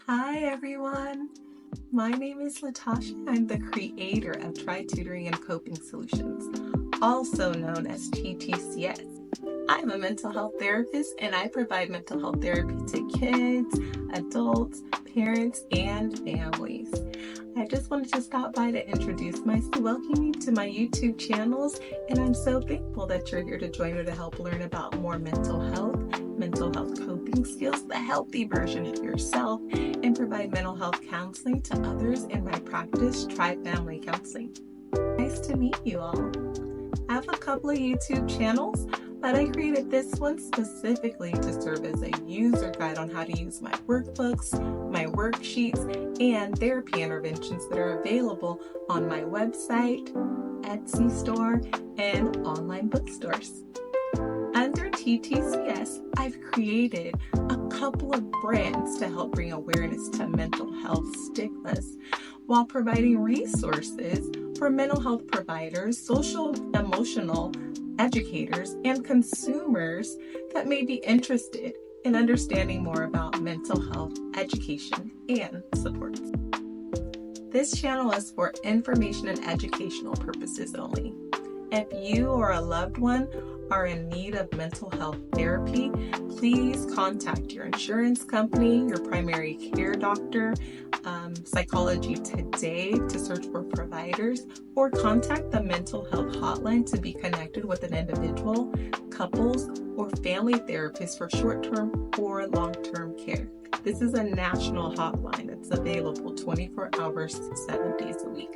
Hi everyone, my name is Latasha. I'm the creator of Try Tutoring and Coping Solutions, also known as TTCS. I'm a mental health therapist and I provide mental health therapy to kids, adults, parents, and families. I just wanted to stop by to introduce myself, welcome you to my YouTube channels, and I'm so thankful that you're here to join me to help learn about more mental health coping skills, the healthy version of yourself, and provide mental health counseling to others in my practice, Try Family Counseling. Nice to meet you all. I have a couple of YouTube channels, but I created this one specifically to serve as a user guide on how to use my workbooks, my worksheets, and therapy interventions that are available on my website, Etsy store, and online bookstores. Under TTCS, I've created a couple of brands to help bring awareness to mental health stigmas while providing resources for mental health providers, social emotional educators, and consumers that may be interested in understanding more about mental health education and support. This channel is for information and educational purposes only. If you or a loved one are in need of mental health therapy, please contact your insurance company, your primary care doctor, Psychology Today to search for providers, or contact the mental health hotline to be connected with an individual, couples, or family therapist for short-term or long-term care. This is a national hotline that's available 24 hours, 7 days a week.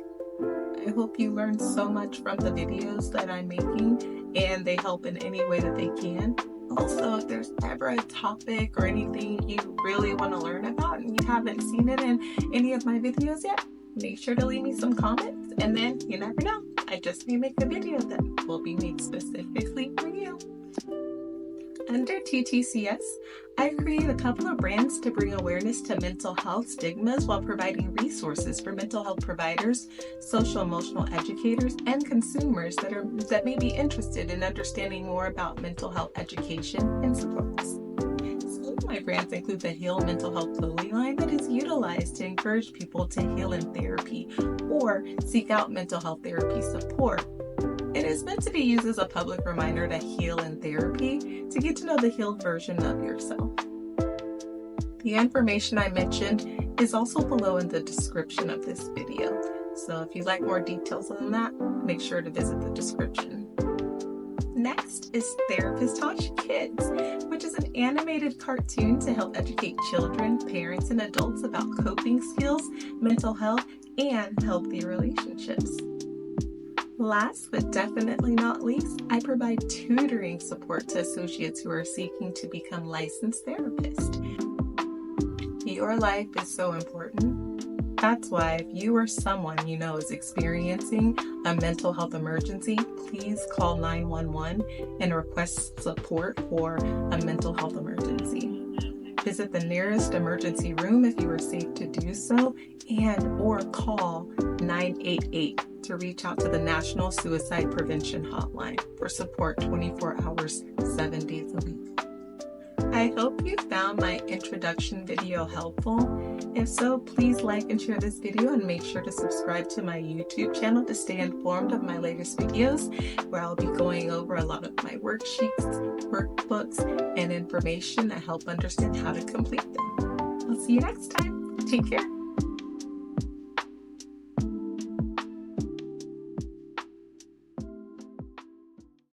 I hope you learned so much from the videos that I'm making and they help in any way that they can. Also, if there's ever a topic or anything you really want to learn about and you haven't seen it in any of my videos yet, make sure to leave me some comments, and then you never know, I just may make a video that will be made specifically for you. Under TTCS, I've created a couple of brands to bring awareness to mental health stigmas while providing resources for mental health providers, social emotional educators, and consumers that may be interested in understanding more about mental health education and supports. Some of my brands include the Heal Mental Health clothing line that is utilized to encourage people to heal in therapy or seek out mental health therapy support. It is meant to be used as a public reminder to heal in therapy, to get to know the healed version of yourself. The information I mentioned is also below in the description of this video. So if you'd like more details on that, make sure to visit the description. Next is Therapist Tosh Kids, which is an animated cartoon to help educate children, parents, and adults about coping skills, mental health, and healthy relationships. Last but definitely not least, I provide tutoring support to associates who are seeking to become licensed therapists. Your life is so important. That's why if you or someone you know is experiencing a mental health emergency, please call 911 and request support for a mental health emergency. Visit the nearest emergency room if you are safe to do so, or call 988 to reach out to the National Suicide Prevention Hotline for support 24 hours, 7 days a week. I hope you found my introduction video helpful. If so, please like and share this video and make sure to subscribe to my YouTube channel to stay informed of my latest videos, where I'll be going over a lot of my worksheets, workbooks, and information that help understand how to complete them. I'll see you next time. Take care.